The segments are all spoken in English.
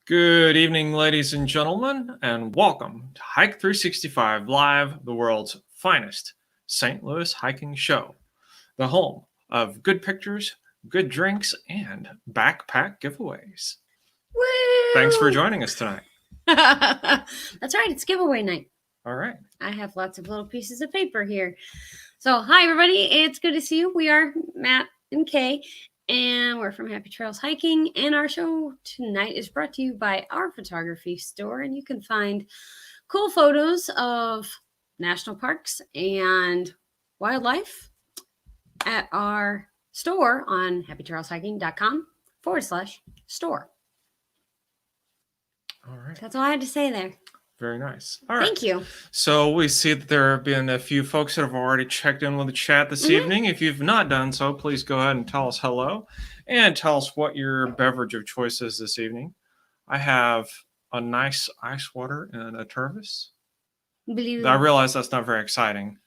Good evening, ladies and gentlemen, and welcome to Hike 365 Live, the world's finest St. Louis hiking show, the home of good pictures, good drinks, and backpack giveaways. Woo! Thanks for joining us tonight. That's right, it's giveaway night. All right. I have lots of little pieces of paper here. So, hi everybody, it's good to see you. We are Matt and Kay, and we're from Happy Trails Hiking, and our show tonight is brought to you by our photography store, and you can find cool photos of national parks and wildlife at our store on happytrailshiking.com/store. All right. That's all I had to say there. Very nice. All right. Thank you. So we see that there have been a few folks that have already checked in with the chat this evening. If you've not done so, please go ahead and tell us hello and tell us what your beverage of choice is this evening. I have a nice ice water and a Tervis. Blue. I realize that's not very exciting.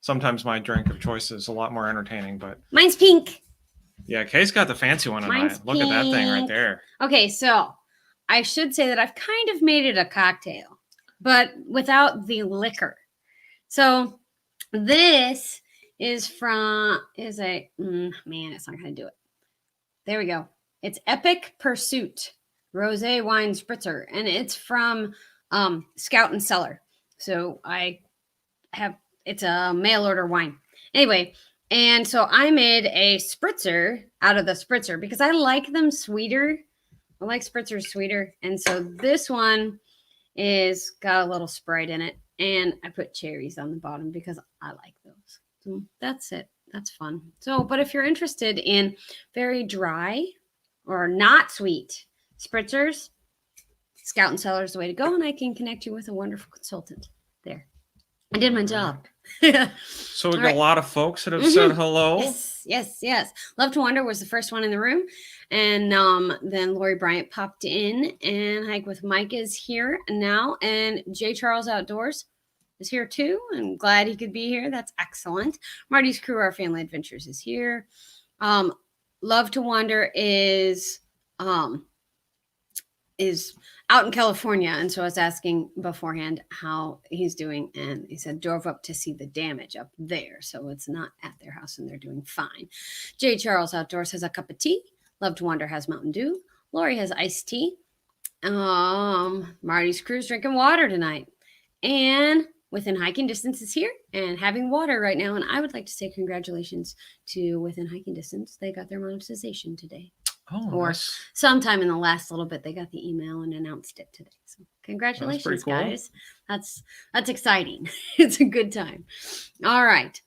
Sometimes my drink of choice is a lot more entertaining, but Mine's pink. yeah, Kay's got the fancy one tonight. Mine's Look at that thing right pink. there. Okay, so I should say that I've kind of made it a cocktail, but without the liquor. So this is man, it's not gonna do it. There we go. It's Epic Pursuit Rosé Wine Spritzer, and it's from Scout and Cellar. So it's a mail order wine. Anyway, and so I made a spritzer out of the spritzer because I like them sweeter. I like spritzers sweeter. And so this one is got a little Sprite in it. And I put cherries on the bottom because I like those. So that's it. That's fun. So, but if you're interested in very dry or not sweet spritzers, Scout and Cellar is the way to go. And I can connect you with a wonderful consultant there. I did my job. So we got a lot of folks that have said hello. Yes. Love to Wonder was the first one in the room. And then Lori Bryant popped in, and Hike with Mike is here now. And J. Charles Outdoors is here too. I'm glad he could be here. That's excellent. Marty's Crew, Our Family Adventures is here. Love to Wander is out in California, and so I was asking beforehand how he's doing, and he said drove up to see the damage up there, so it's not at their house, and they're doing fine. J. Charles Outdoors has a cup of tea. Love to Wander has Mountain Dew. Lori has iced tea. Marty's Crew's drinking water tonight, and Within Hiking Distance is here and having water right now, and I would like to say congratulations to Within Hiking Distance. They got their monetization today. Or nice. Sometime in the last little bit, they got the email and announced it today. So congratulations, cool. Guys. That's exciting. It's a good time. All right.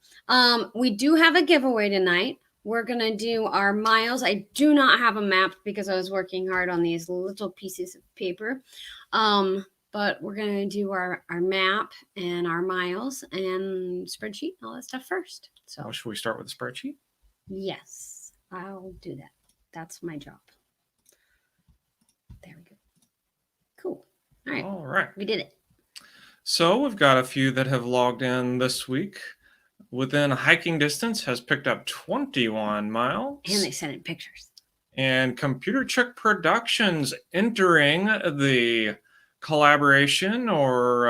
We do have a giveaway tonight. We're going to do our miles. I do not have a map because I was working hard on these little pieces of paper. But we're going to do our map and our miles and spreadsheet and all that stuff first. So should we start with the spreadsheet? Yes, I'll do that. That's my job. There we go. Cool. All right. We did it. So we've got a few that have logged in this week. Within Hiking Distance has picked up 21 miles. And they sent in pictures. And Computer Check Productions entering the collaboration or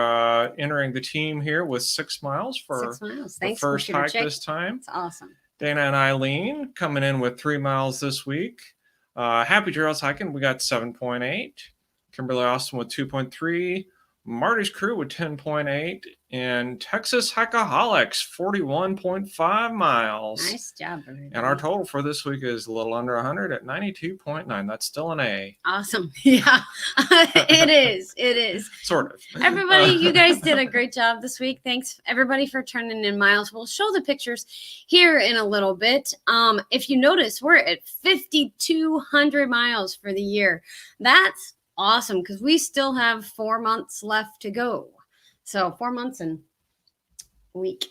entering the team here with 6 miles for 6 miles. The first hike this time. That's awesome. Dana and Eileen coming in with 3 miles this week. Happy Trails Hiking, we got 7.8. Kimberly Austin with 2.3. Marty's Crew with 10.8. And Texas Hikeaholics, 41.5 miles. Nice job, everybody. And our total for this week is a little under 100 at 92.9. That's still an A. Awesome. Yeah, it is. It is. Sort of. Everybody, you guys did a great job this week. Thanks, everybody, for turning in miles. We'll show the pictures here in a little bit. If you notice, we're at 5,200 miles for the year. That's awesome because we still have 4 months left to go. So 4 months and a week.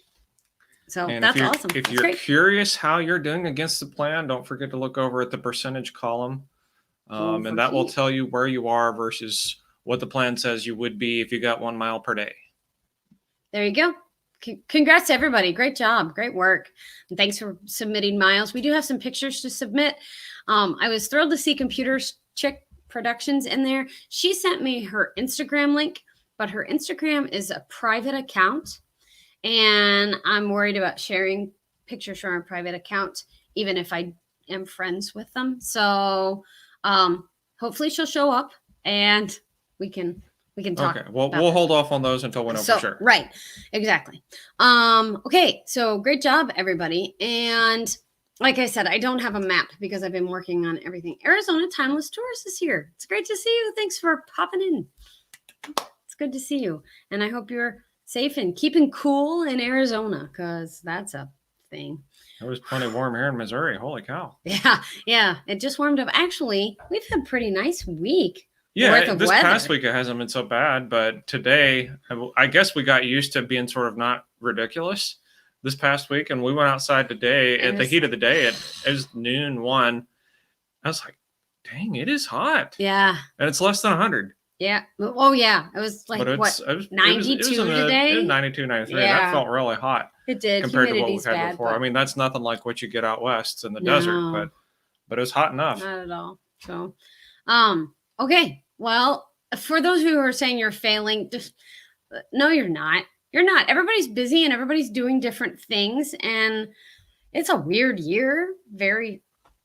So and that's awesome. If you're curious how you're doing against the plan, don't forget to look over at the percentage column. And that will tell you where you are versus what the plan says you would be if you got 1 mile per day. There you go. Congrats to everybody. Great job. Great work. And thanks for submitting miles. We do have some pictures to submit. I was thrilled to see Computer Check Productions in there. She sent me her Instagram link, but her Instagram is a private account. And I'm worried about sharing pictures from a private account, even if I am friends with them. So hopefully she'll show up and we can talk. Okay. Well, we'll hold off on those until we know for sure. Right. Exactly. Okay. So great job, everybody. And like I said, I don't have a map because I've been working on everything. Arizona Timeless Tours is here. It's great to see you. Thanks for popping in. It's good to see you. And I hope you're safe and keeping cool in Arizona, because that's a thing. It was plenty warm here in Missouri. Holy cow. Yeah. It just warmed up. Actually, we've had a pretty nice week. Yeah, this past week it hasn't been so bad, but today, I guess we got used to being sort of not ridiculous this past week, and we went outside today at the heat of the day. It was noon 1. I was like, dang, it is hot. Yeah. And it's less than 100. Yeah. Oh, yeah. It was like, it was 92 today? It was 92, 93. Yeah. That felt really hot. It did. Compared to what we've had before. I mean, that's nothing like what you get out west in the desert, but it was hot enough. Not at all. So, okay. Well, for those of you who are saying you're failing, just no, you're not. You're not. Everybody's busy and everybody's doing different things, and it's a weird year. Very,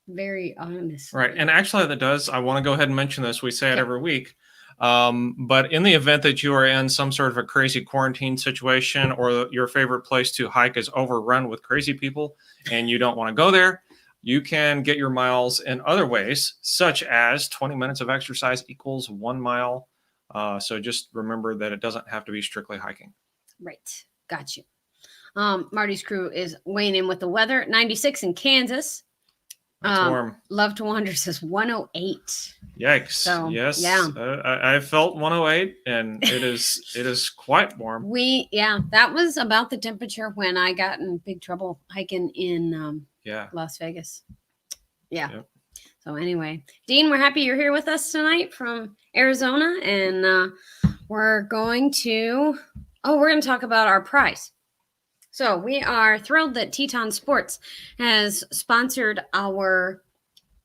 very honest. Right. And actually I want to go ahead and mention this. We say it every week. But in the event that you are in some sort of a crazy quarantine situation, or your favorite place to hike is overrun with crazy people and you don't want to go there, you can get your miles in other ways, such as 20 minutes of exercise equals 1 mile. So just remember that it doesn't have to be strictly hiking. Right. Got you. Marty's crew is weighing in with the weather. 96 in Kansas. That's warm. Love to Wonder says 108. Yikes. So, yes. Yeah. I felt 108 and it is quite warm. That was about the temperature when I got in big trouble hiking in Las Vegas. Yeah. Yep. So anyway, Dean, we're happy you're here with us tonight from Arizona, and we're going to talk about our prize. So we are thrilled that TETON Sports has sponsored our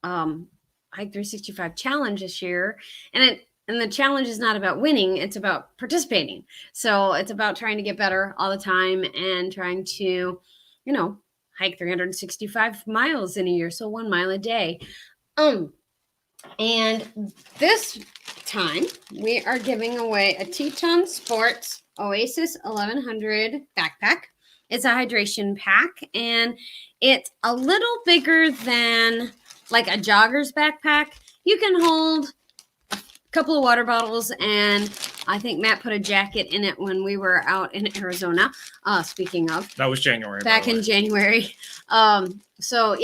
Hike 365 challenge this year. And the challenge is not about winning, it's about participating. So it's about trying to get better all the time and trying to, hike 365 miles in a year. So 1 mile a day. And this time we are giving away a TETON Sports Oasis 1100 backpack. It's a hydration pack, and it's a little bigger than like a jogger's backpack. You can hold a couple of water bottles, and I think Matt put a jacket in it when we were out in Arizona. Speaking of, that was January. Back in January. So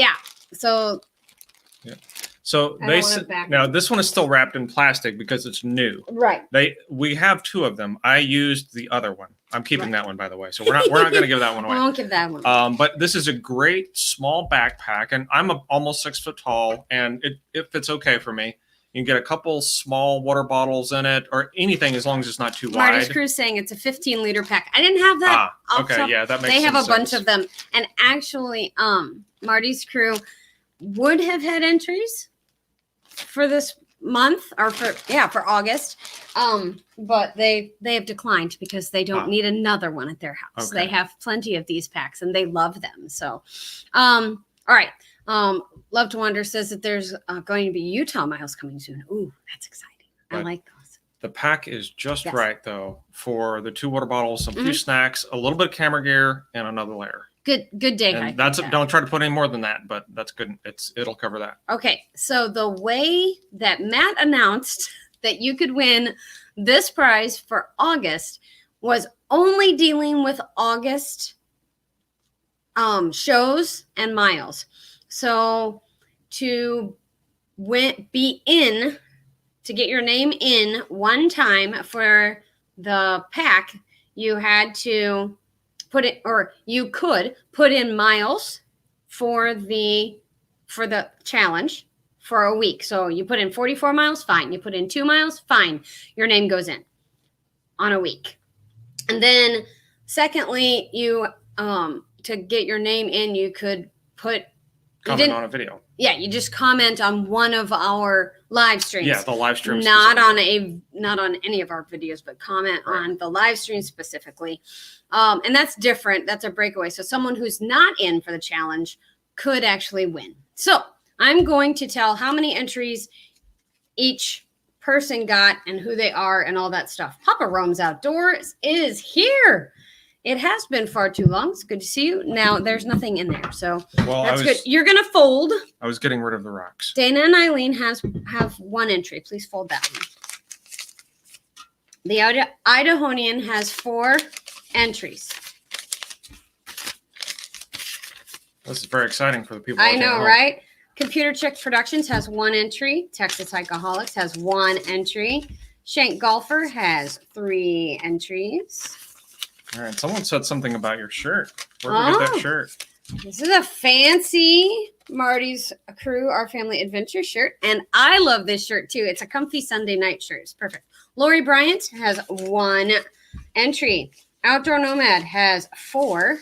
now this one is still wrapped in plastic because it's new. Right. We have 2 of them. I used the other one. I'm keeping that one, by the way. So we're not going to give that one away. We won't give that one. But this is a great small backpack, and I'm almost 6 foot tall, and it fits okay for me. You can get a couple small water bottles in it, or anything as long as it's not too wide. Marty's crew saying it's a 15-liter pack. I didn't have that. Okay, yeah, that makes sense. They have a bunch of them, and actually, Marty's crew would have had entries for this month, or for August, but they have declined because they don't need another one at their house. Okay. They have plenty of these packs and they love them. So all right, Love to Wonder says that there's going to be Utah miles coming soon. Ooh, that's exciting. I like those. The pack is just right though for the 2 water bottles, some few snacks, a little bit of camera gear, and another layer. Good day. And don't try to put any more than that, but that's good. It'll cover that. Okay. So the way that Matt announced that you could win this prize for August was only dealing with August shows and miles. So to get your name in one time for the pack, you had to you could put in miles for the challenge for a week. So you put in 44 miles, fine. You put in 2 miles, fine. Your name goes in on a week. And then secondly, you to get your name in, you could comment on a video. Yeah, you just comment on one of our live streams. Yeah, the live streams. Not on any of our videos, but comment on the live stream specifically. And that's different. That's a breakaway. So someone who's not in for the challenge could actually win. So I'm going to tell how many entries each person got and who they are and all that stuff. Papa Roams Outdoors is here. It has been far too long. It's good to see you. Now there's nothing in there, so that's good. You're gonna fold. I was getting rid of the rocks. Dana and Eileen have one entry. Please fold that one. The Idahonian has 4 entries. This is very exciting for the people. I know, right? Computer Chick Productions has 1 entry. Texas Hikeaholics has 1 entry. Shank Golfer has 3 entries. All right. Someone said something about your shirt. Where'd we get that shirt? This is a fancy Marty's Crew, Our Family Adventure shirt. And I love this shirt too. It's a comfy Sunday night shirt. It's perfect. Lori Bryant has 1 entry. Outdoor Nomad has 4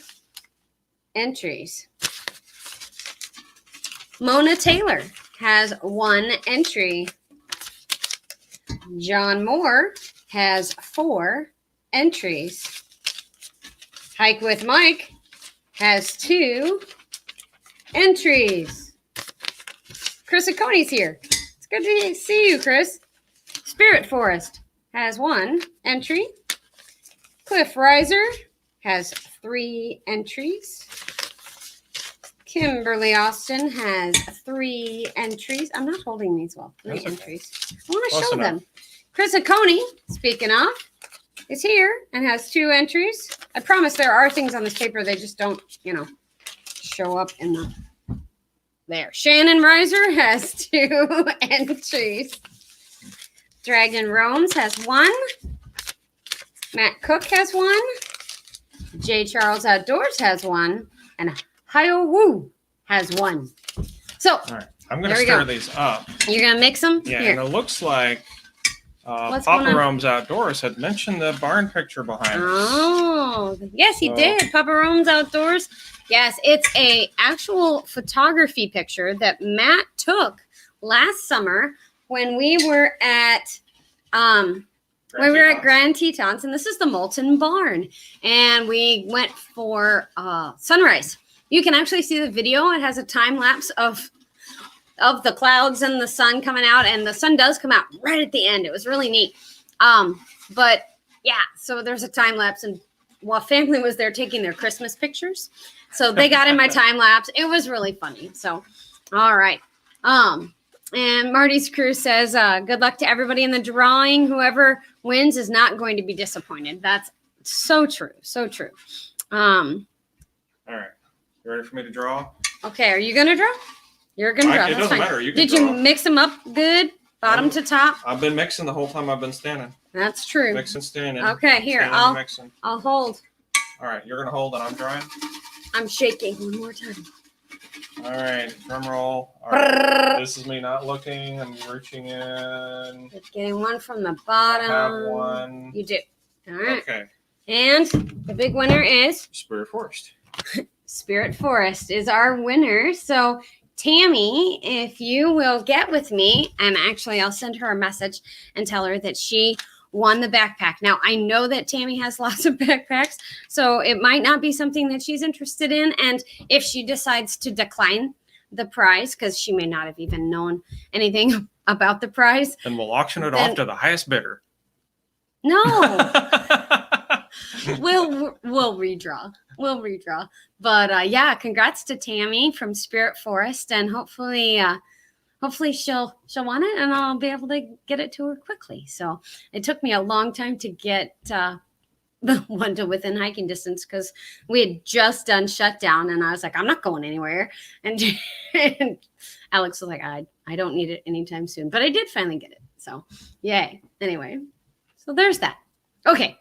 entries. Mona Taylor has 1 entry. John Moore has 4 entries. Hike with Mike has 2 entries. Chris Aconi's here. It's good to see you, Chris. Spirit Forest has 1 entry. Cliff Riser has 3 entries. Kimberly Austin has 3 entries. I'm not holding these well. 3 entries. I want to show them. Chris Aconi, speaking of, is here and has 2 entries. I promise there are things on this paper. They just don't, show up in the... There. Shannon Reiser has 2 entries. Dragon Roams has 1. Matt Cook has 1. J. Charles Outdoors has 1. And Hio Woo has 1. So, all right. I'm going to stir these up. You're going to mix them? Yeah, here. And it looks like Papa Roams Outdoors had mentioned the barn picture behind us. Oh, yes, he did. Papa Roams Outdoors. Yes, it's a actual photography picture that Matt took last summer when we were at Grand Tetons, and this is the Molten Barn, and we went for sunrise. You can actually see the video. It has a time lapse of the clouds and the sun coming out, and the sun does come out right at the end. It was really neat. But yeah, so there's a time lapse, and while family was there taking their Christmas pictures, so they got in my time lapse. It was really funny. So, all right. And Marty's Crew says, good luck to everybody in the drawing. Whoever wins is not going to be disappointed. That's so true. So true. All right. You ready for me to draw? Okay. Are you going to draw? You're going to draw. It doesn't matter. You can Did you mix them up good? Bottom to top? I've been mixing the whole time I've been standing. That's true. Mixing, standing. Okay. Here. I'll hold. All right. You're going to hold and I'm drawing? I'm shaking one more time. All right, drum roll. All right. This is me not looking. I'm reaching in. It's getting one from the bottom. I have one. You do. All right. Okay. And the big winner is Spirit Forest. Spirit Forest is our winner. So Tammy, if you will get with me, and actually I'll send her a message and tell her that she won the backpack. Now, I know that Tammy has lots of backpacks, so it might not be something that she's interested in. And if she decides to decline the prize, because she may not have even known anything about the prize, then we'll auction it off to the highest bidder. No. We'll redraw. We'll redraw. But yeah, congrats to Tammy from Spirit Forest, and hopefully she'll want it, and I'll be able to get it to her quickly. So it took me a long time to get the one to within hiking distance, because we had just done shutdown, and I was like, I'm not going anywhere. And Alex was like, I don't need it anytime soon, but I did finally get it. So yay. Anyway, so there's that. Okay.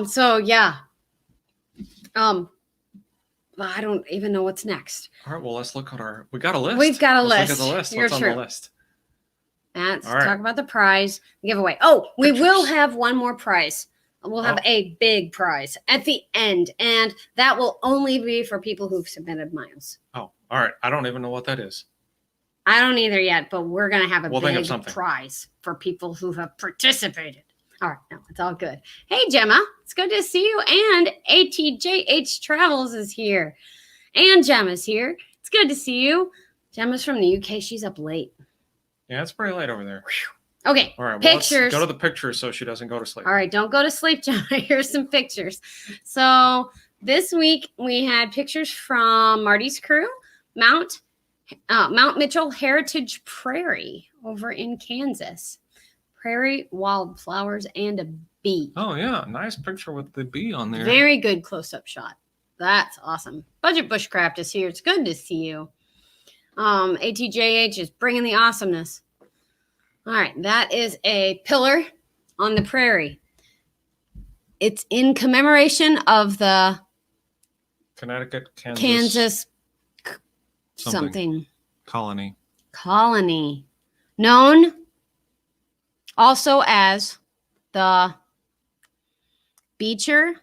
So yeah. I don't even know what's next. All right. Well, let's look at we got a list. We've got a list. Look at the list. You're What's true. on the list? Let's talk about the prize giveaway. Oh, we will have one more prize. We'll have a big prize at the end, and that will only be for people who've submitted miles. Oh, all right. I don't even know what that is. I don't either yet, but we're going to have a We'll think of big something. prize for people who have participated. All right, no, it's all good. Hey, Gemma, it's good to see you. And ATJH Travels is here. And Gemma's here. It's good to see you. Gemma's from the UK. She's up late. Yeah, it's pretty late over there. Okay, All right, well, pictures. let's go to the pictures so she doesn't go to sleep. All right, don't go to sleep, Gemma. Here's some pictures. So this week we had pictures from Marty's crew, Mount Mitchell Heritage Prairie over in Kansas. Prairie wildflowers and a bee. Oh, yeah. Nice picture with the bee on there. Very good close-up shot. That's awesome. Budget Bushcraft is here. It's good to see you. ATJH is bringing the awesomeness. All right. That is a pillar on the prairie. It's in commemoration of the Connecticut, Kansas something. Colony. Known also as the Beecher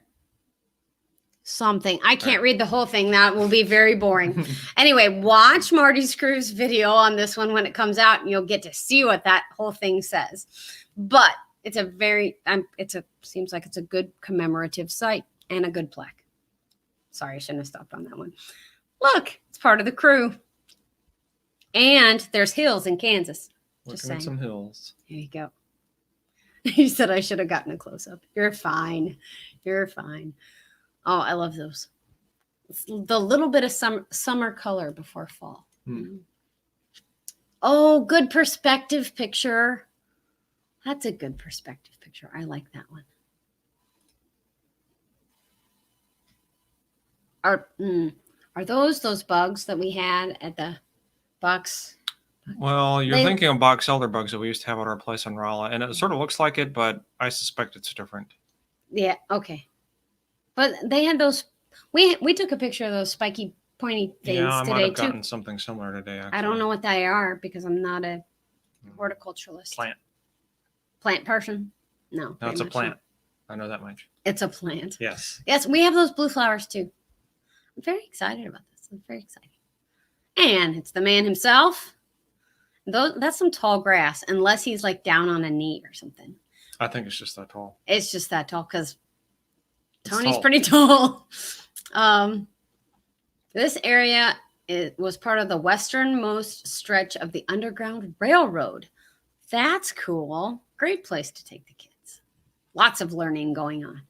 something. I can't read the whole thing. That will be very boring. Anyway, watch Marty's Crew's video on this one when it comes out, and you'll get to see what that whole thing says. But it's a very, seems like it's a good commemorative site and a good plaque. Sorry, I shouldn't have stopped on that one. Look, it's part of the crew. And there's hills in Kansas. Looking at some hills. There you go. You said I should have gotten a close-up. You're fine. You're fine. Oh, I love those. It's the little bit of summer color before fall. Oh, good perspective picture. That's a good perspective picture. I like that one. Are those bugs that we had at the box? Well, you're thinking of box elder bugs that we used to have at our place in Rolla, and it sort of looks like it, but I suspect it's different. Yeah, okay. But they had those. We took a picture of those spiky, pointy things today, yeah, I might have too. gotten something similar today, actually. I don't know what they are because I'm not a horticulturalist. Plant person? No. It's a plant. I know that much. It's a plant. Yes. Yes, we have those blue flowers, too. I'm very excited about this. I'm very excited. And it's the man himself. That's some tall grass, unless he's like down on a knee or something. I think it's just that tall. It's just that tall because Tony's pretty tall. This area was part of the westernmost stretch of the Underground Railroad. That's cool. Great place to take the kids. Lots of learning going on.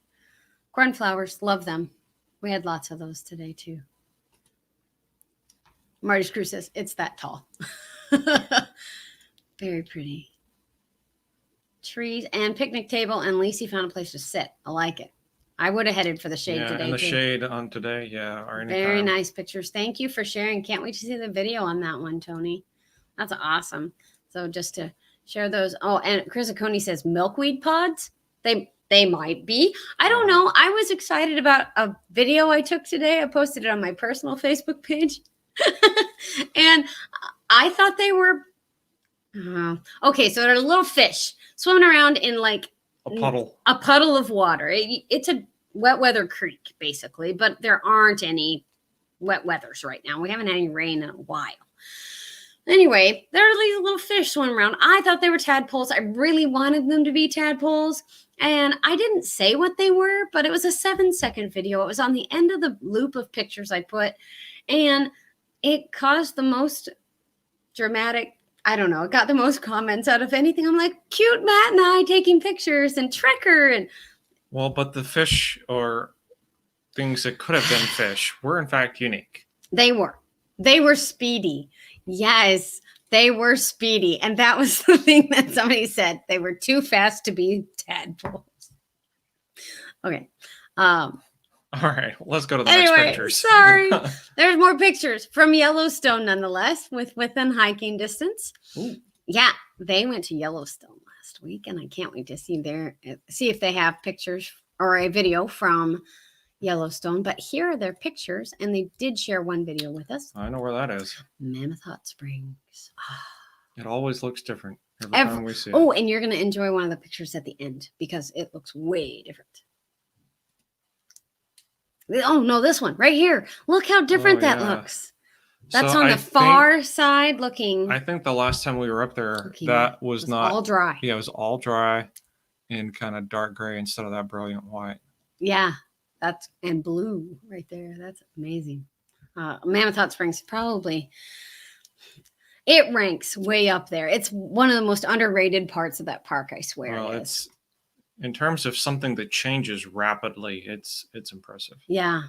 Cornflowers, love them. We had lots of those today, too. Marty's crew says, it's that tall. Very pretty. Trees and picnic table, and Lacey found a place to sit. I like it. I would have headed for the shade today, and the too. shade on today, or anytime. Very nice pictures. Thank you for sharing. Can't wait to see the video on that one, Tony. That's awesome. So just to share those. Oh, and Chris Aconi says milkweed pods. They might be. I don't know. I was excited about a video I took today. I posted it on my personal Facebook page. And I thought they were okay, so they're little fish swimming around in like a puddle of water. It's a wet weather creek, basically, but there aren't any wet weathers right now. We haven't had any rain in a while. Anyway, there are these little fish swimming around. I thought they were tadpoles. I really wanted them to be tadpoles. And I didn't say what they were, but it was a 7-second video. It was on the end of the loop of pictures I put. And it caused the most dramatic, I don't know, it got the most comments out of anything. I'm like, cute Matt and I taking pictures and Trekker. And well, but the fish or things that could have been fish were in fact unique. They were speedy. Yes, they were speedy. And that was the thing that somebody said. They were too fast to be tadpoles. Okay. All right, let's go to the next pictures. Sorry. There's more pictures from Yellowstone, nonetheless, within hiking distance. Ooh. Yeah, they went to Yellowstone last week, and I can't wait to see if they have pictures or a video from Yellowstone. But here are their pictures, and they did share one video with us. I know where that is. Mammoth Hot Springs. It always looks different every time we see it. Oh, and you're going to enjoy one of the pictures at the end because it looks way different. Oh, no, this one right here. Look how different that looks. That's So on the far side looking. I think the last time we were up there, Okay, that was not all dry. Yeah, it was all dry and kind of dark gray instead of that brilliant white. Yeah, and blue right there. That's amazing. Mammoth Hot Springs probably. It ranks way up there. It's one of the most underrated parts of that park, I swear. Well, it's in terms of something that changes rapidly, it's impressive. Yeah.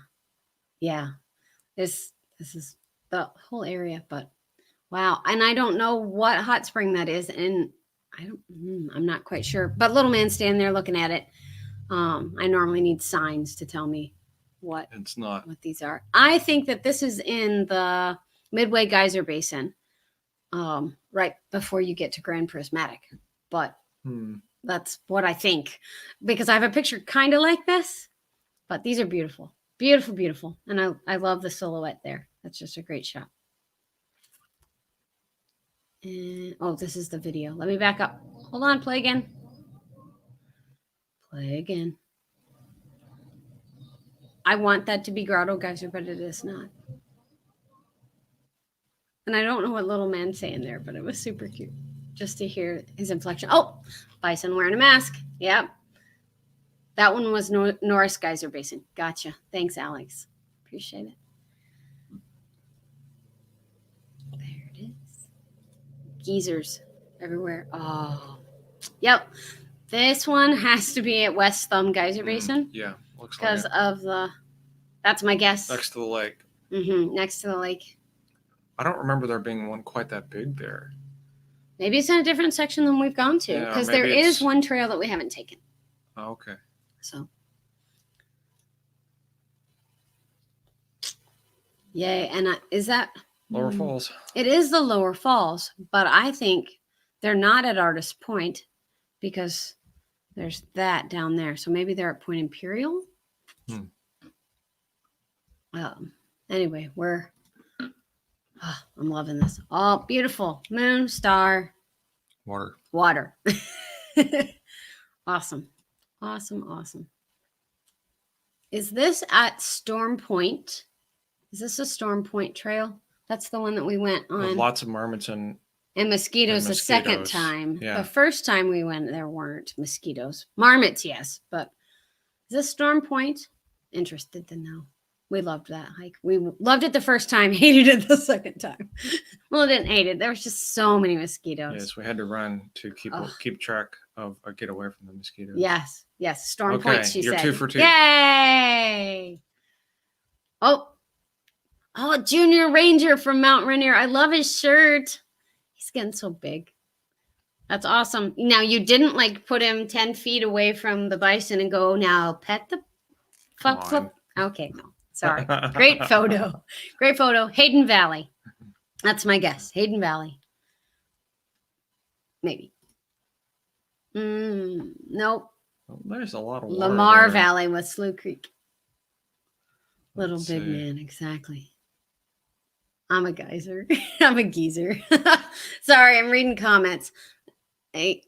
Yeah. This is the whole area, but wow. And I don't know what hot spring that is, and I'm not quite sure. But little man standing there looking at it. I normally need signs to tell me what these are. I think that this is in the Midway Geyser Basin. Right before you get to Grand Prismatic, but that's what I think, because I have a picture kind of like this, but these are beautiful, beautiful, beautiful, and I love the silhouette there. That's just a great shot. And this is the video. Let me back up. Hold on, play again. Play again. I want that to be Grotto Geyser, but it is not. And I don't know what little man's saying there, but it was super cute just to hear his inflection. Oh, bison wearing a mask. Yep. That one was Norris Geyser Basin. Gotcha. Thanks, Alex. Appreciate it. There it is. Geysers everywhere. Oh, yep. This one has to be at West Thumb Geyser Basin. Yeah, looks like because of that's my guess. Next to the lake. Next to the lake. I don't remember there being one quite that big there. Maybe it's in a different section than we've gone to, because there is one trail that we haven't taken. Oh, okay. So, yay. And is that Lower Falls? It is the Lower Falls, but I think they're not at Artist Point because there's that down there. So maybe they're at Point Imperial. Anyway, I'm loving this. Oh, beautiful. Moon, star, water. Awesome. Awesome. Is this at Storm Point? Is this a Storm Point trail? That's the one that we went on. With lots of marmots and mosquitoes the second time. Yeah. The first time we went, there weren't mosquitoes. Marmots, yes. But is this Storm Point? Interested to know. We loved that hike. We loved it the first time, hated it the second time. Well, I didn't hate it. There was just so many mosquitoes. Yes, we had to run to keep track of or get away from the mosquitoes. Yes. Storm Point, she you're said. 2 for 2. Yay! Oh, Junior Ranger from Mount Rainier. I love his shirt. He's getting so big. That's awesome. Now, you didn't put him 10 feet away from the bison and go, now pet the fuck. Okay, no. Sorry. Great photo. Hayden Valley. That's my guess. Hayden Valley. Maybe. Nope. Well, there's a lot of water Lamar there. Valley with Slough Creek. Little big man, exactly. I'm a geyser. I'm a geezer. Sorry, I'm reading comments. It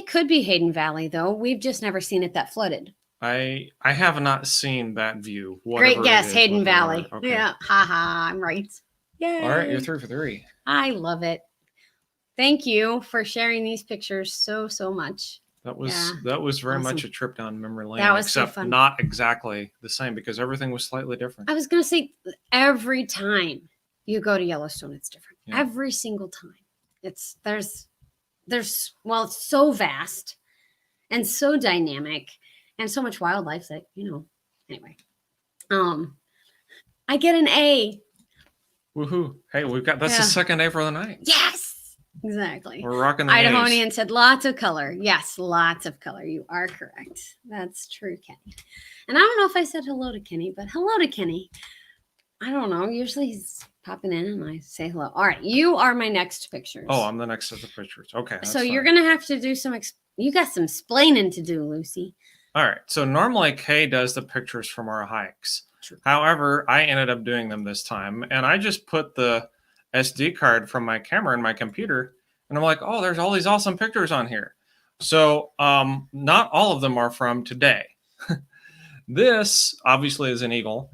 could be Hayden Valley, though. We've just never seen it that flooded. I have not seen that view. Great guess, Hayden Valley. Okay. Yeah, haha, I'm right. Yay. All right, you're 3 for 3. I love it. Thank you for sharing these pictures so much. That was very much a trip down memory lane. That was except so fun. Not exactly the same because everything was slightly different. I was gonna say every time you go to Yellowstone, it's different. Yeah. Every single time. It's so vast and so dynamic and so much wildlife that, anyway. I get an A. Woohoo. Hey, that's the second A for the night. Yes, exactly. We're rocking the Idahonian A's. said lots of color. Yes, lots of color. You are correct. That's true, Kenny. And I don't know if I said hello to Kenny, but hello to Kenny. I don't know. Usually he's popping in and I say hello. All right. You are my next pictures. Oh, I'm the next set of pictures. Okay. So you're going to have to do you got some explaining to do, Lucy. All right. So normally Kay does the pictures from our hikes. True. However, I ended up doing them this time and I just put the SD card from my camera in my computer and I'm like, oh, there's all these awesome pictures on here. So not all of them are from today. This obviously is an eagle.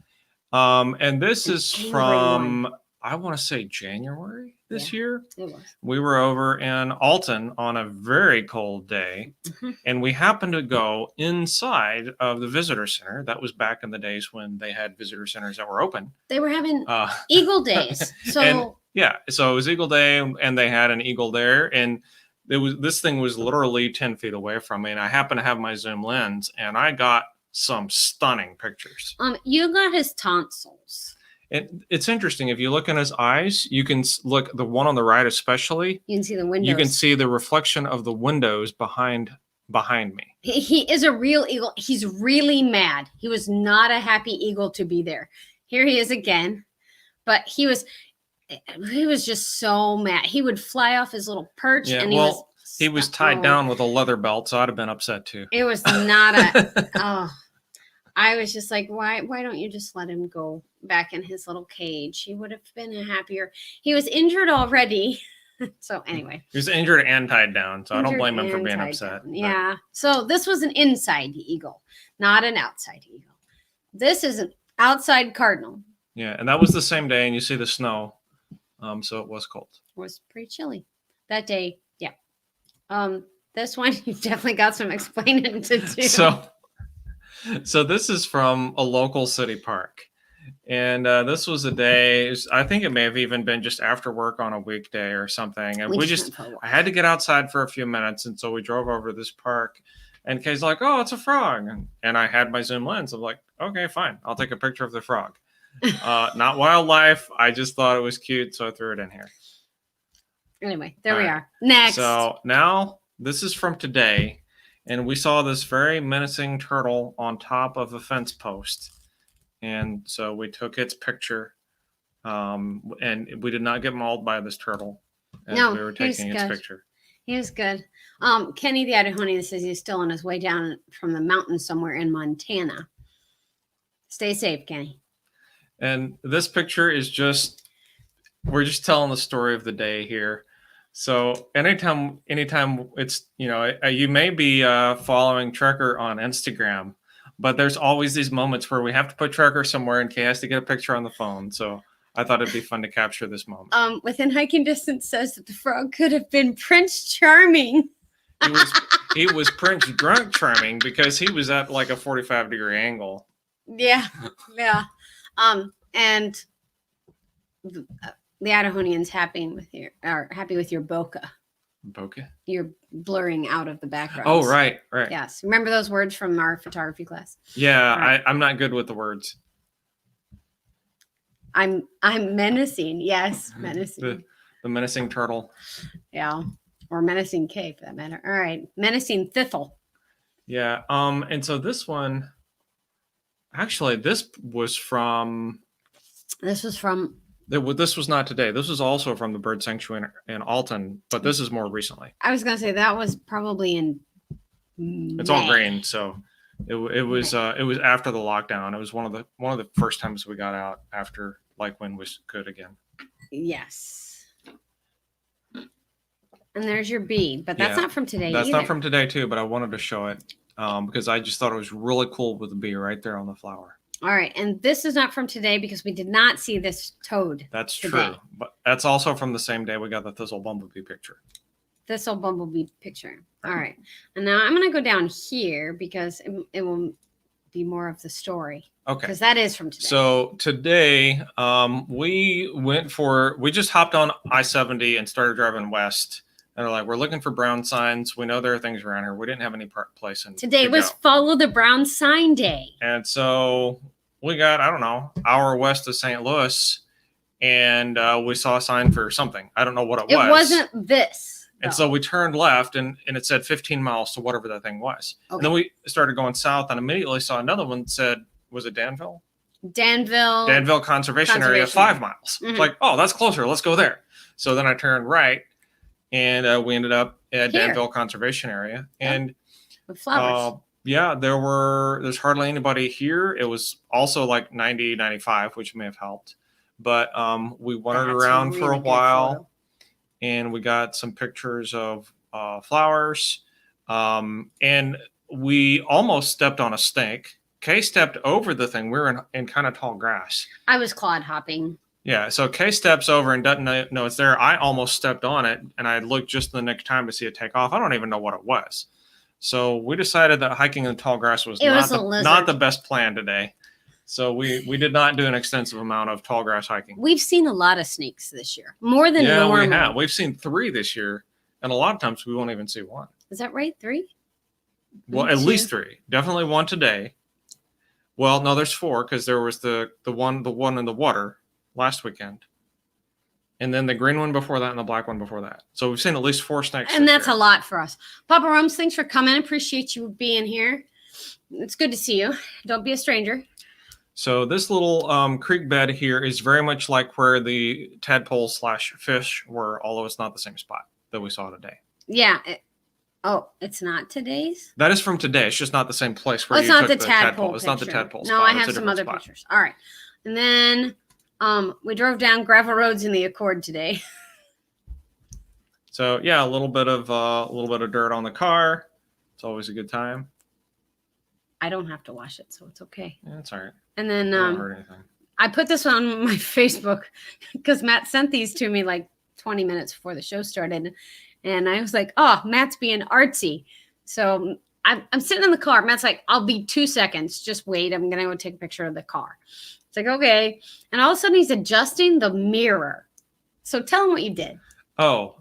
And this is January 1. from, I want to say January this year. It was. We were over in Alton on a very cold day, and we happened to go inside of the visitor center. That was back in the days when they had visitor centers that were open. They were having Eagle Days. So and, yeah, so it was Eagle Day, and they had an eagle there, and this thing was literally 10 feet away from me, and I happened to have my zoom lens, and I got some stunning pictures. You got his tonsils. It's interesting. If you look in his eyes, you can look, the one on the right especially. You can see the windows. You can see the reflection of the windows behind me. He is a real eagle. He's really mad. He was not a happy eagle to be there. Here he is again. But he was just so mad. He would fly off his little perch. Yeah, and he was tied down with a leather belt, so I'd have been upset too. It was not a I was just like, why don't you just let him go back in his little cage? He would have been happier. He was injured already. So anyway. He was injured and tied down, so I don't blame him for being upset. Yeah. So this was an inside eagle, not an outside eagle. This is an outside cardinal. Yeah, and that was the same day, and you see the snow. So it was cold. It was pretty chilly that day. Yeah. This one, you definitely got some explaining to do. So this is from a local city park. And this was a day, I think it may have even been just after work on a weekday or something. And I had to get outside for a few minutes. And so we drove over to this park. And Kay's like, oh, it's a frog. And I had my zoom lens. I'm like, okay, fine. I'll take a picture of the frog. Not wildlife. I just thought it was cute. So I threw it in here. Anyway, there we are. Next. So now this is from today. And we saw this very menacing turtle on top of a fence post. And so we took its picture. And we did not get mauled by this turtle as we were taking its picture. He was good. Kenny the Idahonian says he's still on his way down from the mountain somewhere in Montana. Stay safe, Kenny. And this picture is we're just telling the story of the day here. So anytime it's, you may be following Trekker on Instagram, but there's always these moments where we have to put Trekker somewhere and Kay has to get a picture on the phone. So I thought it'd be fun to capture this moment. Within hiking distance says that the frog could have been Prince Charming. He was Prince Drunk Charming because he was at like a 45-degree angle. Yeah. Yeah. And the Idahonian's happy with your bokeh. Bokeh? You're blurring out of the background. Oh, right. Yes. Remember those words from our photography class? Yeah, right. I'm not good with the words. I'm menacing. Yes, menacing. The menacing turtle. Yeah. Or menacing K for that matter. All right. Menacing Thithel. Yeah. And so this one, actually, this was not today. This was also from the bird sanctuary in Alton, but this is more recently. I was going to say that was probably in May. It's all green, so it was after the lockdown. It was one of the first times we got out after when was good again. Yes. And there's your bee, but that's not from today. That's not from today too, but I wanted to show it because I just thought it was really cool with the bee right there on the flower. All right, and this is not from today because we did not see this toad. That's true, but that's also from the same day we got the thistle bumblebee picture. Thistle bumblebee picture. All right, and now I'm going to go down here because it will be more of the story. Okay, because that is from today. So today, we just hopped on I-70 and started driving west. And we're looking for brown signs. We know there are things around here. We didn't have any place in today was Follow the Brown Sign Day. And so we got, I don't know, hour west of St. Louis, and we saw a sign for something. I don't know what it was. It wasn't this. And so we turned left, and it said 15 miles to whatever that thing was. Okay. And then we started going south, and immediately saw another one that said, was it Danville? Danville Conservation Area, 5 miles. Mm-hmm. It's like, oh, that's closer. Let's go there. So then I turned right. And we ended up at Danville Conservation Area. And with flowers. There's hardly anybody here. It was also 90, 95, which may have helped. But we wandered around for a while and we got some pictures of flowers. And we almost stepped on a snake. Kay stepped over the thing. We were in kind of tall grass. I was clod hopping. Yeah, so Kay steps over and doesn't know it's there. I almost stepped on it, and I looked just in the nick of time to see it take off. I don't even know what it was. So we decided that hiking in tall grass was not the best plan today. So we did not do an extensive amount of tall grass hiking. We've seen a lot of snakes this year, more than normal. Yeah, we have. We've seen 3 this year, and a lot of times we won't even see 1. Is that right? 3? Well, at least 3. Definitely 1 today. Well, no, there's 4 because there was the one in the water last weekend, and then the green one before that, and the black one before that. So we've seen at least 4 snakes. And that's a lot for us. Papa Rums, thanks for coming. Appreciate you being here. It's good to see you. Don't be a stranger. So this little creek bed here is very much like where the tadpole/fish were, although it's not the same spot that we saw today. Yeah. It's not today's? That is from today. It's just not the same place where it's not the tadpole. It's not the tadpole No, spot. I have some other pictures. All right. And then we drove down gravel roads in the Accord today. So yeah, a little bit of dirt on the car. It's always a good time. I don't have to wash it, so it's okay. Yeah, it's all right. And then Don't hurt anything. I put this on my Facebook because Matt sent these to me like 20 minutes before the show started. And I was like, oh, Matt's being artsy. So I'm sitting in the car. Matt's like, I'll be 2 seconds. Just wait. I'm going to go take a picture of the car. It's like, okay. And all of a sudden he's adjusting the mirror. So tell him what you did. Oh,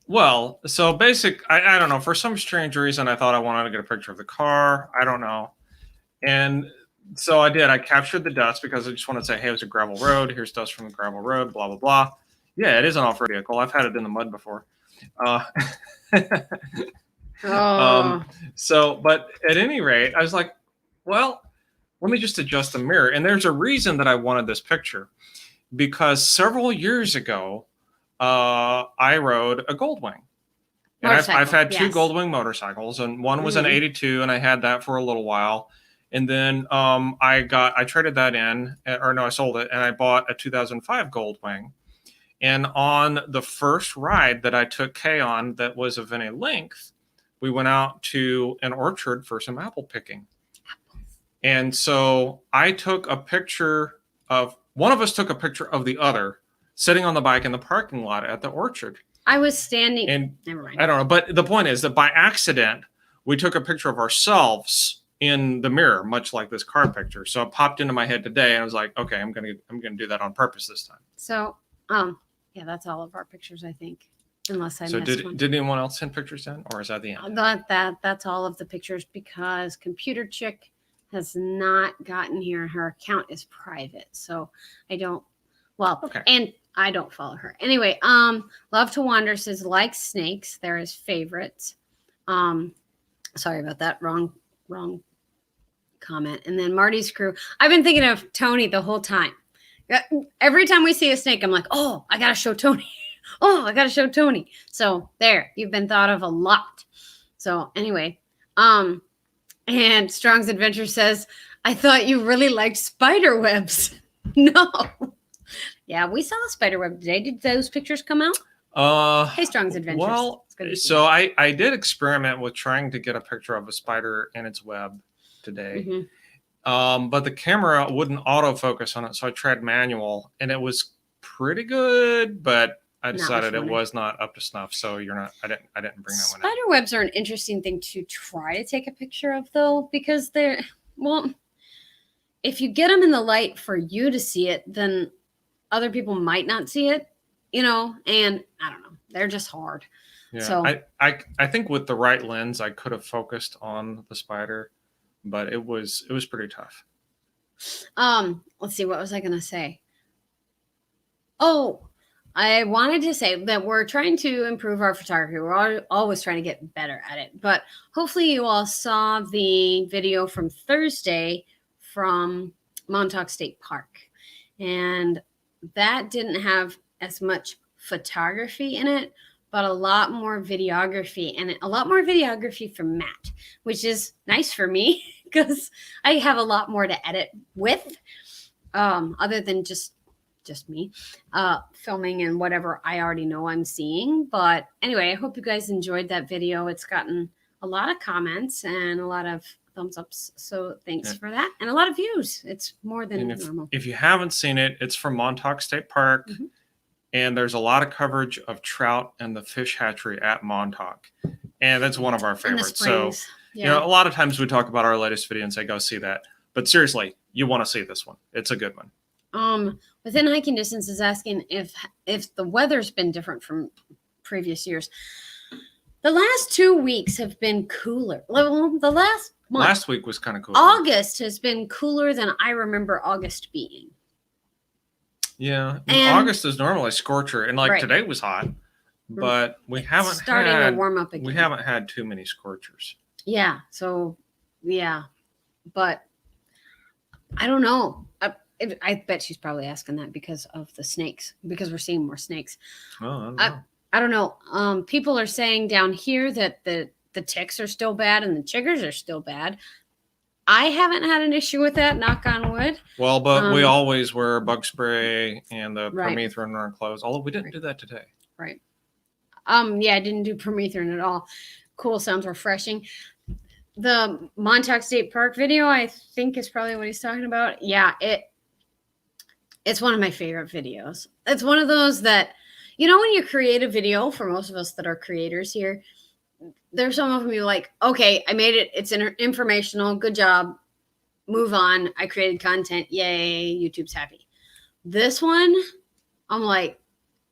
well, so I don't know. For some strange reason, I thought I wanted to get a picture of the car. I don't know. And so I did. I captured the dust because I just wanted to say, hey, it was a gravel road. Here's dust from the gravel road, blah, blah, blah. Yeah, it is an off-road vehicle. I've had it in the mud before. But at any rate, I was like, well, let me just adjust the mirror. And there's a reason that I wanted this picture, because several years ago, I rode a Goldwing. And I've had 2 Goldwing motorcycles, and one was an 82, and I had that for a little while. And then I traded that in, or no, I sold it, and I bought a 2005 Goldwing. And on the first ride that I took Kay on that was of any length, we went out to an orchard for some apple picking. And so I took a picture of, one of us took a picture of the other sitting on the bike in the parking lot at the orchard. I was standing. And never mind. I don't know. But the point is that by accident, we took a picture of ourselves in the mirror, much like this car picture. So it popped into my head today, and I was like, okay, I'm gonna do that on purpose this time. So yeah, that's all of our pictures, I think. Unless I missed one. Did anyone else send pictures in, or is that the end? That's all of the pictures, because Computer Chick has not gotten here. Her account is private, so I don't. Well, okay. And I don't follow her. Anyway, Love to Wander says likes snakes. They're his favorites. Sorry about that. Wrong comment. And then Marty's crew. I've been thinking of Tony the whole time. Every time we see a snake, I'm like, oh, I gotta show Tony. Oh, I gotta show Tony. So there, you've been thought of a lot. So anyway, and Strong's Adventure says, I thought you really liked spider webs. No. Yeah, we saw a spider web today. Did those pictures come out? Hey, Strong's Adventures. Well, so I did experiment with trying to get a picture of a spider in its web today. Mm-hmm. But the camera wouldn't autofocus on it, so I tried manual, and it was pretty good, but I decided it was not up to snuff. So I didn't bring that one in. Spider webs are an interesting thing to try to take a picture of, though, because if you get them in the light for you to see it, then other people might not see it, and I don't know, they're just hard. Yeah, so I think with the right lens, I could have focused on the spider, but it was pretty tough. Let's see, what was I gonna say? Oh, I wanted to say that we're trying to improve our photography. We're always trying to get better at it, but hopefully you all saw the video from Thursday from Montauk State Park, and that didn't have as much photography in it, but a lot more videography, and a lot more videography from Matt, which is nice for me because I have a lot more to edit with, other than just me filming and whatever I already know I'm seeing. But anyway, I hope you guys enjoyed that video. It's gotten a lot of comments and a lot of thumbs ups. So thanks Yeah. for that. And a lot of views. It's more than And normal. if you haven't seen it, it's from Montauk State Park. Mhm. And there's a lot of coverage of trout and the fish hatchery at Montauk. And that's one of our And the favorites. So, springs. you know, a lot of times we talk about our latest video and say, go see that. But seriously, you want to see this one. It's a good one. Within hiking distance is asking if the weather's been different from previous years. The last 2 weeks have been cooler. Well, the last month, Last week was kind of cool. August has been cooler than I remember August being. Yeah, And August is normally scorcher, and like Right. today was hot, but we it's haven't starting had to warm up again. we haven't had too many scorchers. Yeah. So yeah, but I don't know. I bet she's probably asking that because of the snakes, because we're seeing more snakes. Oh, I don't know. People are saying down here that the ticks are still bad and the chiggers are still bad. I haven't had an issue with that, knock on wood. Well, but we always wear bug spray and the Right. permethrin in our clothes, although we didn't do that today. Right. Yeah, I didn't do permethrin at all. Cool, sounds refreshing. The Montauk State Park video, I think, is probably what he's talking about. Yeah, it's one of my favorite videos. It's one of those that, you know, when you create a video, for most of us that are creators here, there's some of them you're like, okay, I made it. It's informational. Good job. Move on. I created content. Yay. YouTube's happy. This one, I'm like,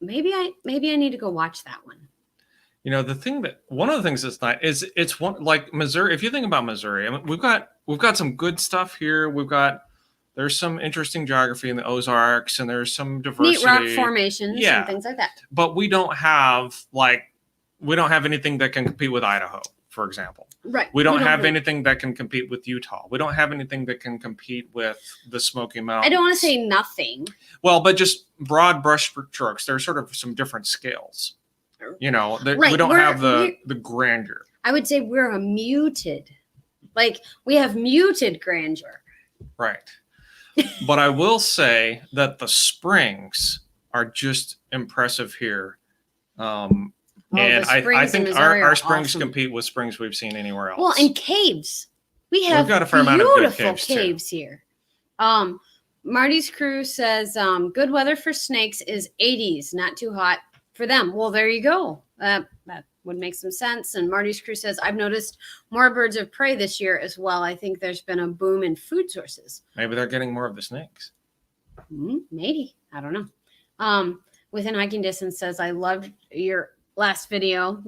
maybe I need to go watch that one. You know, one of the things that's not is it's one like Missouri. If you think about Missouri, I mean, we've got some good stuff here. There's some interesting geography in the Ozarks, and there's some diversity. Neat rock formations and things like that. But we don't have anything that can compete with Idaho, for example. Right. We don't have anything that can compete with Utah. We don't have anything that can compete with the Smoky Mountains. I don't want to say nothing. Well, but just broad brush strokes. There's sort of some different scales. You know, we don't have the grandeur. I would say we're a muted. Like, we have muted grandeur. Right. But I will say that the springs are just impressive here. And I think our springs awesome. compete with springs we've seen anywhere else. Well, and caves. We've got a fair amount of beautiful caves here. Marty's crew says good weather for snakes is 80s, not too hot for them. Well, there you go. That would make some sense. And Marty's crew says, I've noticed more birds of prey this year as well. I think there's been a boom in food sources. Maybe they're getting more of the snakes. Maybe. I don't know. Within hiking distance says, I loved your latest video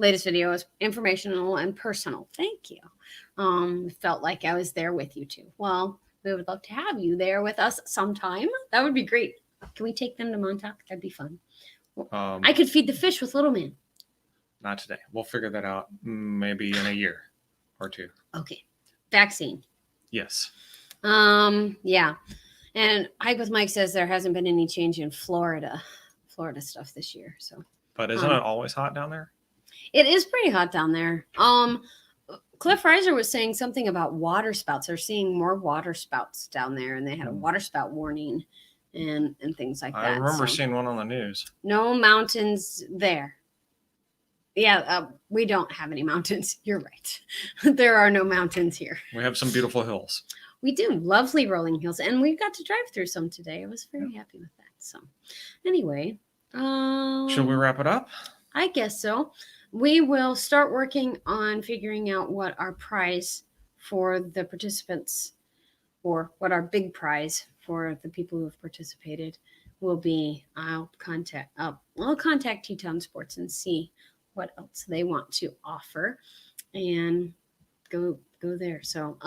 is informational and personal. Thank you. Felt like I was there with you too. Well, we would love to have you there with us sometime. That would be great. Can we take them to Montauk? That'd be fun. I could feed the fish with Little Man. Not today. We'll figure that out maybe in a year or two. Okay. Vaccine. Yes. Yeah. And Hike with Mike says there hasn't been any change in Florida stuff this year. So. But isn't it always hot down there? It is pretty hot down there. Cliff Reiser was saying something about water spouts. They're seeing more water spouts down there, and they had a water spout warning and things like that. I remember seeing one on the news. No mountains there. Yeah, we don't have any mountains. You're right. There are no mountains here. We have some beautiful hills. We do. Lovely rolling hills. And we got to drive through some today. I was very happy with that. So anyway. Should we wrap it up? I guess so. We will start working on figuring out what our prize for the participants, or what our big prize for the people who have participated will be. I'll contact TETON Sports and see what else they want to offer and go there. So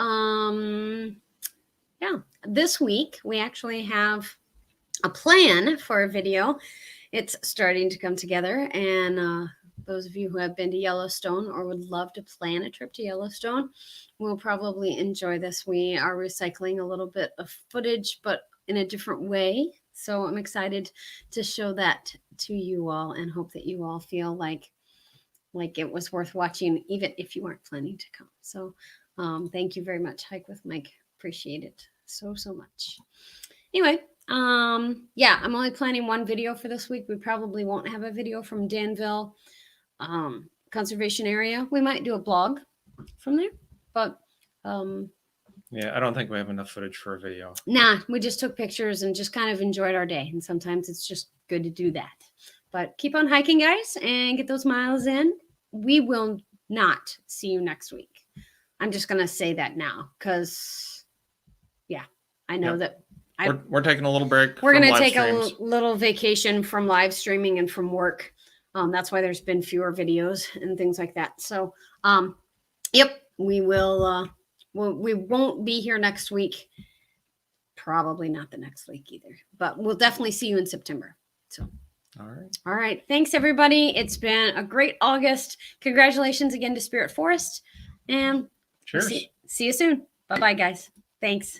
yeah, this week we actually have a plan for a video. It's starting to come together, and those of you who have been to Yellowstone or would love to plan a trip to Yellowstone will probably enjoy this. We are recycling a little bit of footage, but in a different way. So I'm excited to show that to you all, and hope that you all feel like it was worth watching, even if you weren't planning to come. So thank you very much, Hike with Mike. Appreciate it so much. Anyway, yeah, I'm only planning one video for this week. We probably won't have a video from Danville Conservation Area. We might do a blog from there, but Yeah, I don't think we have enough footage for a video. Nah, we just took pictures and just kind of enjoyed our day. And sometimes it's just good to do that. But keep on hiking, guys, and get those miles in. We will not see you next week. I'm just going to say that now because, yeah, I know that we're taking a little break. We're going to take a little vacation from live streaming and from work. That's why there's been fewer videos and things like that. So, yep, we will. We won't be here next week. Probably not the next week either, but we'll definitely see you in September. So, all right. Thanks, everybody. It's been a great August. Congratulations again to Spirit Forest, and cheers. See you soon. Bye-bye, guys. Thanks.